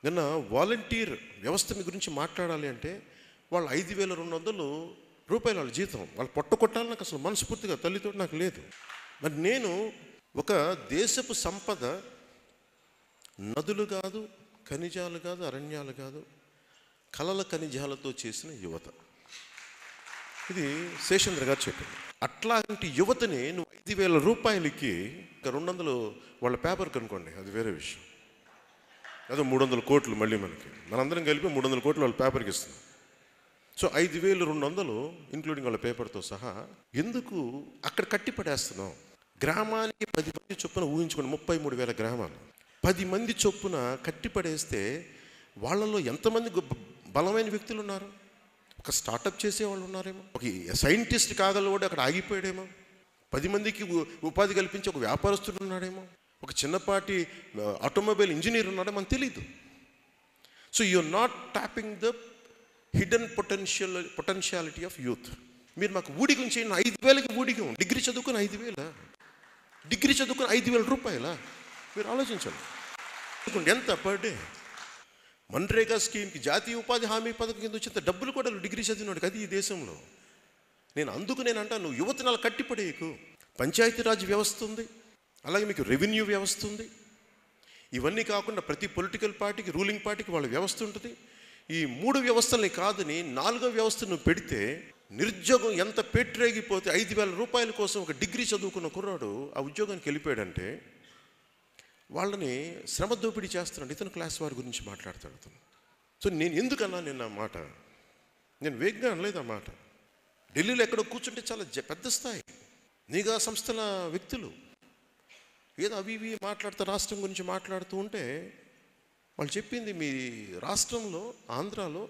నిన్న వాలంటీర్ వ్యవస్థ గురించి మాట్లాడాలి అంటే వాళ్ళు 5,200 రూపాయలు వాళ్ళ జీతం, వాళ్ళు పొట్టకొట్టాలని నాకు అసలు మనస్ఫూర్తిగా తల్లితో నాకు లేదు. మరి నేను ఒక దేశపు సంపద నదులు కాదు, ఖనిజాలు కాదు, అరణ్యాలు కాదు, కలల ఖనిజాలతో చేసిన యువత. ఇది శేషేంద్ర గారు చెప్పింది. అట్లాంటి యువతని నువ్వు 5,000 రూపాయలకి 200 వాళ్ళ పేపర్ కనుకోండి, అది వేరే విషయం. అదే 300 కోట్లు మళ్ళీ మనందరం కలిపి 300 కోట్లు వాళ్ళ పేపర్కి ఇస్తున్నాం. సో 5,200 ఇంక్లూడింగ్ వాళ్ళ పేపర్తో సహా ఎందుకు అక్కడ కట్టి పడేస్తున్నాం? గ్రామానికి 10 మంది చొప్పున ఊహించుకోండి, 33,000 గ్రామాలు, 10 మంది చొప్పున కట్టి పడేస్తే వాళ్ళలో ఎంతమంది బలమైన వ్యక్తులు ఉన్నారు? ఒక స్టార్టప్ చేసేవాళ్ళు ఉన్నారేమో, ఒక సైంటిస్ట్ కాగలవాడు అక్కడ ఆగిపోయాడేమో, 10 మందికి ఉపాధి కల్పించి ఒక వ్యాపారస్తుడు ఉన్నాడేమో, ఒక చిన్నపాటి ఆటోమొబైల్ ఇంజనీర్ ఉన్నాడో మనకు తెలీదు. So you are not tapping the hidden potentiality of youth. మీరు మాకు ఊడికి ఉంచి 5,000కి ఊడికి డిగ్రీ చదువుకుని 5,000, డిగ్రీ చదువుకుని 5,000 రూపాయల? మీరు ఆలోచించండి, ఎంత పర్ డే? మన్రేగా స్కీమ్కి, జాతీయ ఉపాధి హామీ పథకం కింద వచ్చేంత డబ్బులు కూడా డిగ్రీ చదివినాడు అది ఈ దేశంలో. నేను అంటాను, నువ్వు యువతను అలా కట్టిపడేయకు. పంచాయతీరాజ్ వ్యవస్థ ఉంది, అలాగే మీకు రెవెన్యూ వ్యవస్థ ఉంది. ఇవన్నీ కాకుండా ప్రతి పొలిటికల్ పార్టీకి, రూలింగ్ పార్టీకి వాళ్ళ వ్యవస్థ ఉంటుంది. ఈ 3 వ్యవస్థల్ని కాదని 4వ వ్యవస్థ నువ్వు పెడితే నిరుద్యోగం ఎంత పెట్టరేగిపోతే 5,000 రూపాయల కోసం ఒక డిగ్రీ చదువుకున్న కుర్రాడు ఆ ఉద్యోగానికి వెళ్ళిపోయాడంటే వాళ్ళని శ్రమ దోపిడీ చేస్తున్నాడు. ఇతను క్లాస్ వారి గురించి మాట్లాడతాడు అతను. సో నేను ఎందుకన్నా నిన్న మాట, నేను వేగ్గా అనలేదు ఆ మాట. ఢిల్లీలో ఎక్కడో కూర్చుంటే చాలా పెద్ద స్థాయి నిఘా సంస్థల వ్యక్తులు ఏదో అవి ఇవి మాట్లాడుతూ రాష్ట్రం గురించి మాట్లాడుతూ ఉంటే వాళ్ళు చెప్పింది, మీ రాష్ట్రంలో ఆంధ్రాలో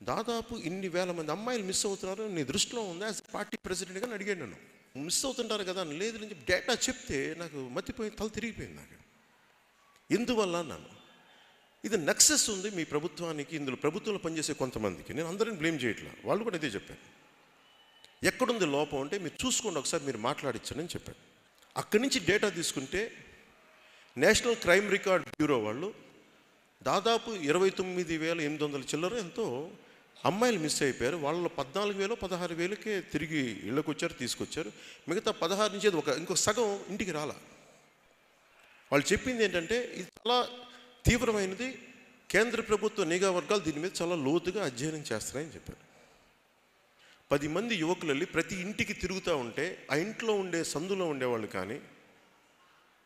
దాదాపు ఇన్ని వేల మంది అమ్మాయిలు మిస్ అవుతున్నారు, నీ దృష్టిలో ఉందా? యాజ్ పార్టీ ప్రెసిడెంట్గా అడిగాను. నన్ను మిస్ అవుతుంటారు కదా అని. లేదు అని చెప్పి డేటా చెప్తే నాకు మతిపోయి తల తిరిగిపోయింది. నాకు ఎందువల్ల అన్నాను, ఇది నక్సెస్ ఉంది మీ ప్రభుత్వానికి, ఇందులో ప్రభుత్వంలో పనిచేసే కొంతమందికి. నేను అందరిని బ్లేమ్ చేయట్లా, వాళ్ళు కూడా ఇదే చెప్పాను. ఎక్కడుంది లోపం అంటే మీరు చూసుకోండి, ఒకసారి మీరు మాట్లాడించండి అని చెప్పాను. అక్కడి నుంచి డేటా తీసుకుంటే నేషనల్ క్రైమ్ రికార్డ్ బ్యూరో వాళ్ళు దాదాపు 29,800 చిల్లర ఎంతో అమ్మాయిలు మిస్ అయిపోయారు. వాళ్ళలో 14,000 16,000కే తిరిగి ఇళ్ళకు వచ్చారు, తీసుకొచ్చారు. మిగతా 16 నుంచి ఇంకొక సగం ఇంటికి రాలా. వాళ్ళు చెప్పింది ఏంటంటే ఇది చాలా తీవ్రమైనది, కేంద్ర ప్రభుత్వ నిఘా వర్గాలు దీని మీద చాలా లోతుగా అధ్యయనం చేస్తున్నాయని చెప్పారు. 10 మంది యువకులు వెళ్ళి ప్రతి ఇంటికి తిరుగుతూ ఉంటే ఆ ఇంట్లో ఉండే సందులో ఉండేవాళ్ళు కానీ,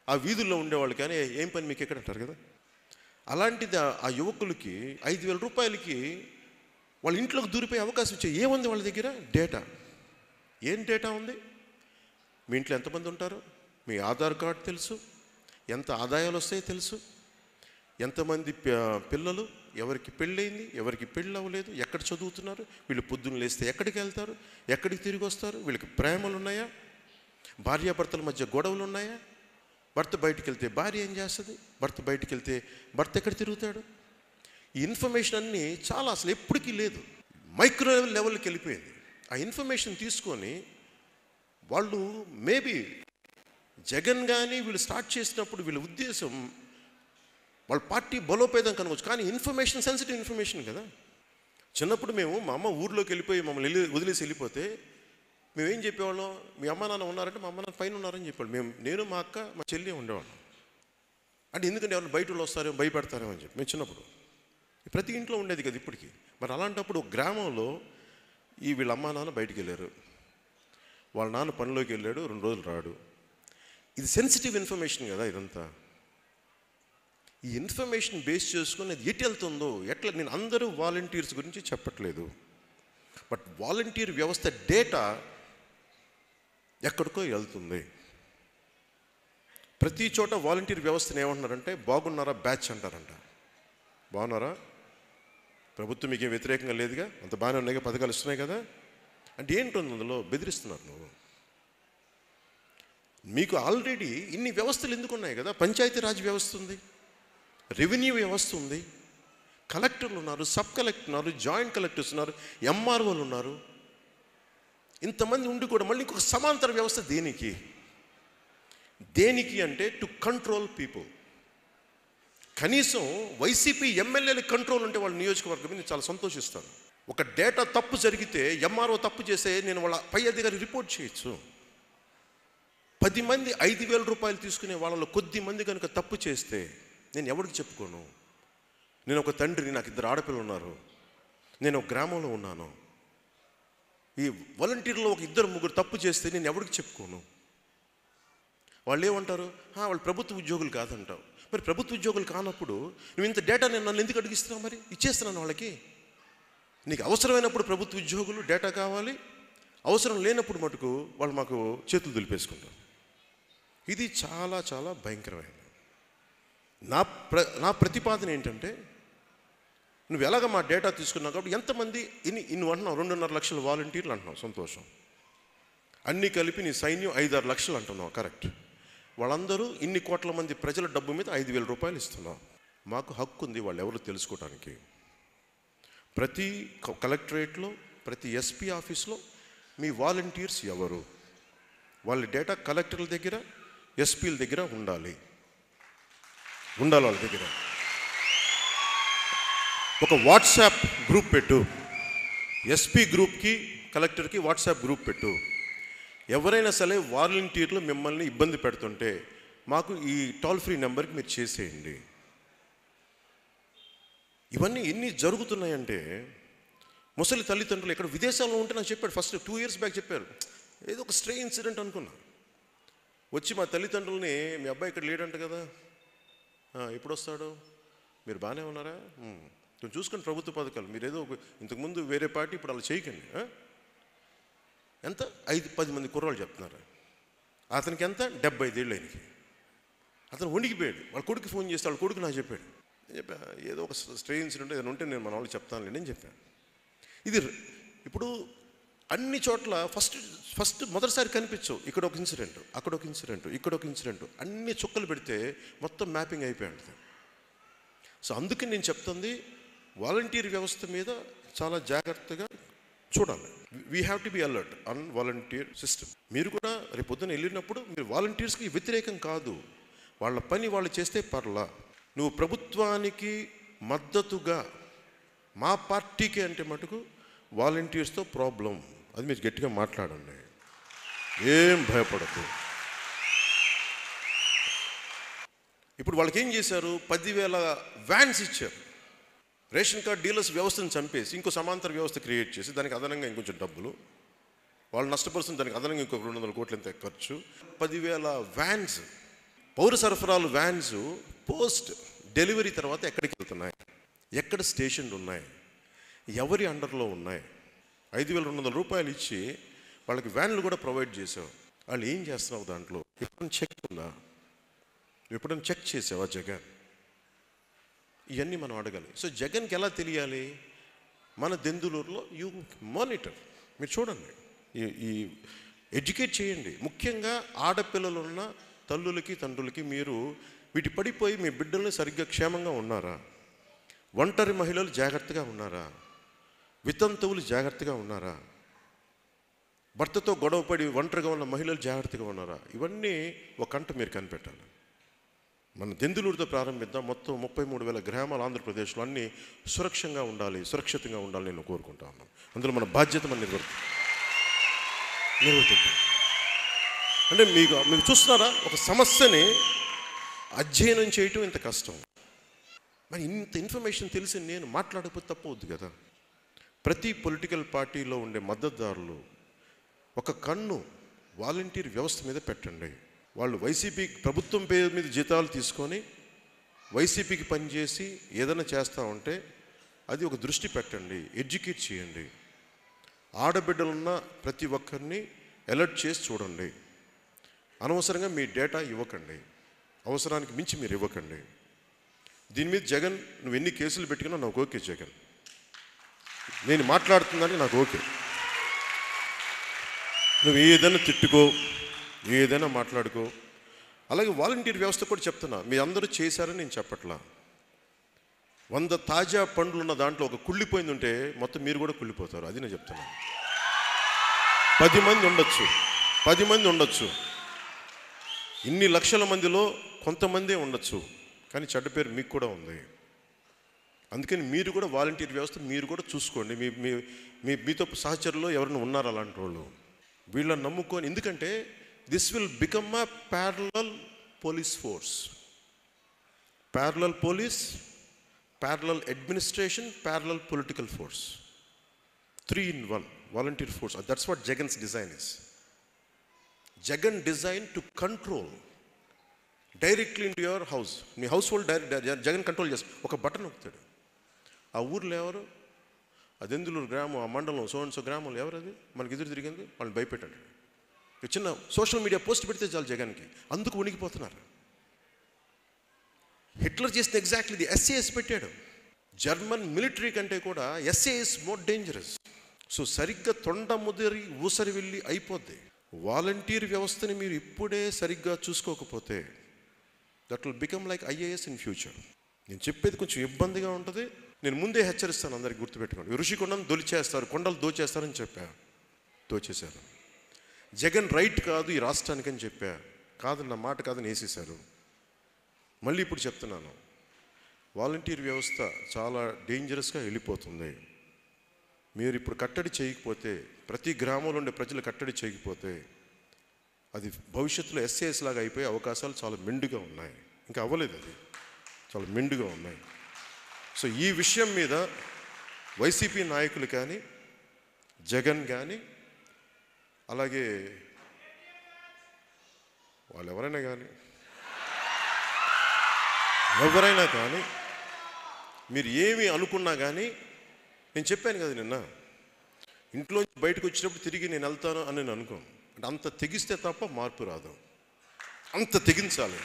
ఆ వీధుల్లో ఉండేవాళ్ళు కానీ ఏం పని మీకు ఎక్కడ అంటారు కదా. అలాంటిది ఆ యువకులకి 5,000 రూపాయలకి వాళ్ళ ఇంట్లోకి దూరిపోయే అవకాశం ఇచ్చాయి. ఏముంది వాళ్ళ దగ్గర? డేటా. ఏం డేటా ఉంది? మీ ఇంట్లో ఎంతమంది ఉంటారు, మీ ఆధార్ కార్డు తెలుసు, ఎంత ఆదాయాలు వస్తాయో తెలుసు, ఎంతమంది పిల్లలు, ఎవరికి పెళ్ళయింది, ఎవరికి పెళ్ళి అవ్వలేదు, ఎక్కడ చదువుతున్నారు, వీళ్ళు పొద్దున్న లేస్తే ఎక్కడికి వెళ్తారు, ఎక్కడికి తిరిగి వస్తారు, వీళ్ళకి ప్రేమలు ఉన్నాయా, భార్యాభర్తల మధ్య గొడవలు ఉన్నాయా, భర్త బయటికి వెళ్తే భార్య ఏం చేస్తుంది, భర్త బయటికి వెళ్తే భర్త ఎక్కడ తిరుగుతాడు. ఈ ఇన్ఫర్మేషన్ అన్నీ చాలా అసలు ఎప్పటికీ లేదు, మైక్రో లెవెల్కి వెళ్ళిపోయింది. ఆ ఇన్ఫర్మేషన్ తీసుకొని వాళ్ళు మేబీ జగన్ కానీ వీళ్ళు స్టార్ట్ చేసినప్పుడు వీళ్ళ ఉద్దేశం వాళ్ళ పార్టీ బలోపేతం కనుకోవచ్చు, కానీ ఇన్ఫర్మేషన్ సెన్సిటివ్ ఇన్ఫర్మేషన్ కదా. చిన్నప్పుడు మా అమ్మ ఊర్లోకి వెళ్ళిపోయి మమ్మల్ని వదిలేసి వెళ్ళిపోతే మేమేం చెప్పేవాళ్ళం, మీ అమ్మ నాన్న ఉన్నారంటే మా అమ్మ నాన్న పైన ఉన్నారని చెప్పాడు. నేను మా అక్క మా చెల్లి ఉండేవాళ్ళం. అంటే ఎందుకంటే ఎవరైనా బయట వాళ్ళు వస్తారేమో, భయపెడతారేమో అని చెప్పి మేము చిన్నప్పుడు ప్రతి ఇంట్లో ఉండేది కదా ఇప్పటికీ. మరి అలాంటప్పుడు ఒక గ్రామంలో వీళ్ళ అమ్మ నాన్న బయటికి వెళ్ళారు, వాళ్ళ నాన్న పనిలోకి వెళ్ళాడు, 2 రోజులు రాడు. ఇది సెన్సిటివ్ ఇన్ఫర్మేషన్ కదా ఇదంతా. ఈ ఇన్ఫర్మేషన్ బేస్ చేసుకుని అది ఎటు వెళ్తుందో ఎట్లా, నేను అందరూ వాలంటీర్స్ గురించి చెప్పట్లేదు, బట్ వాలంటీర్ వ్యవస్థ డేటా ఎక్కడికో వెళ్తుంది. ప్రతి చోట వాలంటీర్ వ్యవస్థను ఏమంటున్నారంటే బాగున్నారా బ్యాచ్ అంటారంట. బాగున్నారా, ప్రభుత్వం మీకేం వ్యతిరేకంగా లేదుగా, అంత బాగానే ఉన్నాయి, పథకాలు ఇస్తున్నాయి కదా అంటే ఏంటుంది అందులో? బెదిరిస్తున్నారు. నువ్వు మీకు ఆల్రెడీ ఇన్ని వ్యవస్థలు ఎందుకు ఉన్నాయి కదా, పంచాయతీరాజ్ వ్యవస్థ ఉంది, రెవెన్యూ వ్యవస్థ ఉంది, కలెక్టర్లు ఉన్నారు, సబ్ కలెక్టర్ ఉన్నారు, జాయింట్ కలెక్టర్స్ ఉన్నారు, ఎంఆర్ఓలు ఉన్నారు. ఇంతమంది ఉండి కూడా మళ్ళీ ఇంకొక సమాంతర వ్యవస్థ దేనికి అంటే టు కంట్రోల్ పీపుల్, కనీసం వైసీపీ ఎమ్మెల్యేల కంట్రోల్ ఉంటే వాళ్ళ నియోజకవర్గం నేను చాలా సంతోషిస్తాను. ఒక డేటా తప్పు జరిగితే ఎంఆర్ఓ తప్పు చేస్తే నేను వాళ్ళ పై అధికారి రిపోర్ట్ చేయొచ్చు. 10 మంది 5,000 రూపాయలు తీసుకునే వాళ్ళలో కొద్ది మంది కనుక తప్పు చేస్తే నేను ఎవరికి చెప్పుకోను? నేను ఒక తండ్రిని, నాకు 2 ఆడపిల్లలు ఉన్నారు, నేను ఒక గ్రామంలో ఉన్నాను. ఈ వాలంటీర్లో ఒక 2-3 తప్పు చేస్తే నేను ఎవరికి చెప్పుకోను? వాళ్ళు ఏమంటారు? వాళ్ళు ప్రభుత్వ ఉద్యోగులు కాదంటావు. మరి ప్రభుత్వ ఉద్యోగులు కానప్పుడు నువ్వు ఇంత డేటా నేను నన్ను ఎందుకు అడిగిస్తున్నావు? మరి ఇచ్చేస్తున్నాను వాళ్ళకి. నీకు అవసరమైనప్పుడు ప్రభుత్వ ఉద్యోగులు డేటా కావాలి, అవసరం లేనప్పుడు మటుకు వాళ్ళు మాకు చేతులు దులిపేసుకుంటారు. ఇది చాలా చాలా భయంకరమైనది. నా ప్రతిపాదన ఏంటంటే, నువ్వు ఎలాగ మా డేటా తీసుకున్నావు కాబట్టి ఎంతమంది ఇన్ని అంటున్నావు, 2.5 లక్షల వాలంటీర్లు అంటున్నావు, సంతోషం. అన్నీ కలిపి నీ సైన్యం 5-6 లక్షలు అంటున్నావు, కరెక్ట్. వాళ్ళందరూ ఇన్ని కోట్ల మంది ప్రజల డబ్బు మీద 5,000 రూపాయలు ఇస్తున్నావు. మాకు హక్కు ఉంది వాళ్ళు ఎవరు తెలుసుకోవడానికి. ప్రతి కలెక్టరేట్లో, ప్రతి ఎస్పీ ఆఫీస్లో మీ వాలంటీర్స్ ఎవరు, వాళ్ళ డేటా కలెక్టర్ల దగ్గర, ఎస్పీల దగ్గర ఉండాలి. వాళ్ళ దగ్గర ఒక వాట్సాప్ గ్రూప్ పెట్టు, ఎస్పీ గ్రూప్కి కలెక్టర్కి వాట్సాప్ గ్రూప్ పెట్టు. ఎవరైనా సరే వాలంటీర్లు మిమ్మల్ని ఇబ్బంది పెడుతుంటే మాకు ఈ టోల్ ఫ్రీ నెంబర్కి మీరు చేసేయండి. ఇవన్నీ ఎన్ని జరుగుతున్నాయంటే, ముసలి తల్లిదండ్రులు ఇక్కడ విదేశాల్లో ఉంటే నాకు చెప్పాడు, ఫస్ట్ 2 years బ్యాక్ చెప్పారు. ఏదో ఒక స్ట్రే ఇన్సిడెంట్ అనుకున్నా. వచ్చి మా తల్లిదండ్రులని, మీ అబ్బాయి ఇక్కడ లేడంట కదా, ఎప్పుడు వస్తాడు, మీరు బాగానే ఉన్నారా, కొంచెం చూసుకొని ప్రభుత్వ పథకాలు, మీరు ఏదో ఇంతకుముందు వేరే పార్టీ, ఇప్పుడు అలా చేయకండి. ఎంత 5-10 మంది కుర్రాళ్ళు చెప్తున్నారు. అతనికి ఎంత 75 ఏళ్ళు ఆయనకి. అతను వణికిపోయాడు. వాళ్ళ కొడుకు ఫోన్ చేస్తే వాళ్ళ కొడుకు నాకు చెప్పాడు. నేను చెప్పా, ఏదో ఒక స్ట్రే ఇన్సిడెంట్ ఏదైనా ఉంటే నేను మన వాళ్ళు చెప్తానులేండి అని చెప్పాను. ఇది ఇప్పుడు అన్ని చోట్ల ఫస్ట్ మొదటిసారి కనిపించవు. ఇక్కడ ఒక ఇన్సిడెంట్, అక్కడ ఒక ఇన్సిడెంట్, ఇక్కడ ఒక ఇన్సిడెంట్, అన్ని చుక్కలు పెడితే మొత్తం మ్యాపింగ్ అయిపోయింది. సో అందుకని నేను చెప్తుంది, వాలంటీర్ వ్యవస్థ మీద చాలా జాగ్రత్తగా చూడాలి. We have to be alert on volunteer system. మీరు కూడా రేపు పొద్దున వెళ్ళినప్పుడు మీరు వాలంటీర్స్కి వ్యతిరేకం కాదు, వాళ్ళ పని వాళ్ళు చేస్తే పర్లా. నువ్వు ప్రభుత్వానికి మద్దతుగా మా పార్టీకి అంటే మటుకు వాలంటీర్స్తో ప్రాబ్లం, అది మీరు గట్టిగా మాట్లాడండి, ఏం భయపడద్దు. ఇప్పుడు వాళ్ళకి ఏం చేశారు, 10,000 వ్యాన్స్ ఇచ్చారు. రేషన్ కార్డ్ డీలర్స్ వ్యవస్థను చంపేసి ఇంకో సమాంతర వ్యవస్థ క్రియేట్ చేసి దానికి అదనంగా ఇంకొంచెం డబ్బులు, వాళ్ళు నష్టపరుస్తుంది, దానికి అదనంగా ఇంకొక 200 కోట్లు ఎంత ఖర్చు. 10,000 వ్యాన్స్, పౌర సరఫరాలు వ్యాన్స్ పోస్ట్ డెలివరీ తర్వాత ఎక్కడికి వెళ్తున్నాయి, ఎక్కడ స్టేషన్లు ఉన్నాయి, ఎవరి అండర్లో ఉన్నాయి. 5,200 రూపాయలు ఇచ్చి వాళ్ళకి వ్యాన్లు కూడా ప్రొవైడ్ చేసావు. వాళ్ళు ఏం చేస్తున్నావు దాంట్లో? ఎప్పుడైనా చెక్ ఉందా? ఎప్పుడైనా చెక్ చేసావా జగన్? ఇవన్నీ మనం అడగాలి. సో జగన్కి ఎలా తెలియాలి? మన దెందులూరులో యూ మానిటర్, మీరు చూడండి, ఈ ఎడ్యుకేట్ చేయండి. ముఖ్యంగా ఆడపిల్లలున్న తల్లులకి తండ్రులకి మీరు వీటి పడిపోయి మీ బిడ్డల్ని సరిగ్గా క్షేమంగా ఉన్నారా, ఒంటరి మహిళలు జాగ్రత్తగా ఉన్నారా, వితంతువులు జాగ్రత్తగా ఉన్నారా, భర్తతో గొడవపడి ఒంటరిగా ఉన్న మహిళలు జాగ్రత్తగా ఉన్నారా, ఇవన్నీ ఒక కంట మీరు కనిపెట్టాలి. మన దెందులూరుతో ప్రారంభిద్దాం. మొత్తం 33,000 గ్రామాలు ఆంధ్రప్రదేశ్లో అన్నీ సురక్షంగా ఉండాలి, సురక్షితంగా ఉండాలి నేను కోరుకుంటా ఉన్నాను. అందులో మన బాధ్యత మనం నిర్వర్తిద్దాం. అంటే మీకు చూస్తున్నారా, ఒక సమస్యని అధ్యయనం చేయటం ఇంత కష్టం. మరి ఇంత ఇన్ఫర్మేషన్ తెలిసి నేను మాట్లాడకపోతే తప్పవద్దు కదా. ప్రతి పొలిటికల్ పార్టీలో ఉండే మద్దతుదారులు ఒక కన్ను వాలంటీర్ వ్యవస్థ మీద పెట్టండి. వాళ్ళు వైసీపీ ప్రభుత్వం పేరు మీద జీతాలు తీసుకొని వైసీపీకి పనిచేసి ఏదైనా చేస్తూ ఉంటే అది ఒక దృష్టి పెట్టండి, ఎడ్యుకేట్ చేయండి. ఆడబిడ్డలున్న ప్రతి ఒక్కరిని అలర్ట్ చేసి చూడండి. అనవసరంగా మీ డేటా ఇవ్వకండి, అవసరానికి మించి మీరు ఇవ్వకండి. దీని మీద జగన్ నువ్వు ఎన్ని కేసులు పెట్టుకున్నా నాకు ఓకే. జగన్ నేను మాట్లాడుతుందని నాకు ఓకే. నువ్వు ఏదైనా తిట్టుకో, ఏదైనా మాట్లాడుకో. అలాగే వాలంటీర్ వ్యవస్థ కూడా చెప్తున్నా, మీ అందరూ చేశారని నేను చెప్పట్లా. 100 తాజా పండ్లు ఉన్న దాంట్లో ఒక కుళ్ళిపోయింది ఉంటే మొత్తం మీరు కూడా కుళ్ళిపోతారు, అది నేను చెప్తున్నా. 10 మంది ఉండొచ్చు, ఇన్ని లక్షల మందిలో కొంతమందే ఉండొచ్చు, కానీ చెడ్డ పేరు మీకు కూడా ఉంది. అందుకని మీరు కూడా వాలంటీర్ వ్యవస్థ మీరు కూడా చూసుకోండి. మీ మీ మీతో సహచరులు ఎవరైనా ఉన్నారు అలాంటి వాళ్ళు, వీళ్ళని నమ్ముకొని. ఎందుకంటే this will become a parallel police force, parallel police, parallel administration, parallel political force, 3 in 1 volunteer force. That's what Jagan's design is. Jagan design to control directly in to your house. Me house hold Jagan control చేస్తాడు. ఒక button నొక్కుతాడు. ఆ ఊర్లో ఎవరు, అదెందులూరు గ్రామం, ఆ మండలం so గ్రామంలో ఎవరు, అది మనకి ఎదురు తిరిగింది, వాళ్ళని భయపెట్టాడు. చిన్న సోషల్ మీడియా పోస్ట్ పెడితే చాలు జగన్కి, అందుకు వణికిపోతున్నారు. హిట్లర్ చేసిన ఎగ్జాక్ట్లీ ఇది. SAS పెట్టాడు. జర్మన్ మిలిటరీ కంటే కూడా SAS మోర్ డేంజరస్. సో సరిగ్గా తొండ ముదిరి ఊసరి వెళ్ళి అయిపోద్ది. వాలంటీర్ వ్యవస్థని మీరు ఇప్పుడే సరిగ్గా చూసుకోకపోతే that will become like IAS in future. నేను చెప్పేది కొంచెం ఇబ్బందిగా ఉంటుంది, నేను ముందే హెచ్చరిస్తాను, అందరికి గుర్తుపెట్టుకోండి. ఋషికొండను దొలిచేస్తారు, కొండలు దోచేస్తారని చెప్పా, దోచేశారు. జగన్ రైట్ కాదు ఈ రాష్ట్రానికి అని చెప్పా, కాదు నా మాట కాదని వేసేశారు. మళ్ళీ ఇప్పుడు చెప్తున్నాను, వాలంటీర్ వ్యవస్థ చాలా డేంజరస్గా వెళ్ళిపోతుంది. మీరు ఇప్పుడు కట్టడి చేయకపోతే, ప్రతి గ్రామంలో ఉండే ప్రజలు కట్టడి చేయకపోతే అది భవిష్యత్తులో SAS లాగా అయిపోయే అవకాశాలు చాలా మెండుగా ఉన్నాయి. ఇంకా అవ్వలేదు, అది చాలా మెండుగా ఉన్నాయి. సో ఈ విషయం మీద వైసీపీ నాయకులు కానీ, జగన్ కానీ, అలాగే వాళ్ళు ఎవరైనా కానీ మీరు ఏమి అనుకున్నా కానీ, నేను చెప్పాను కదా నిన్న, ఇంట్లో బయటకు వచ్చినప్పుడు తిరిగి నేను వెళ్తాను అని నేను అనుకోను. అంటే అంత తెగిస్తే తప్ప మార్పు రాదు, అంత తెగించాలి.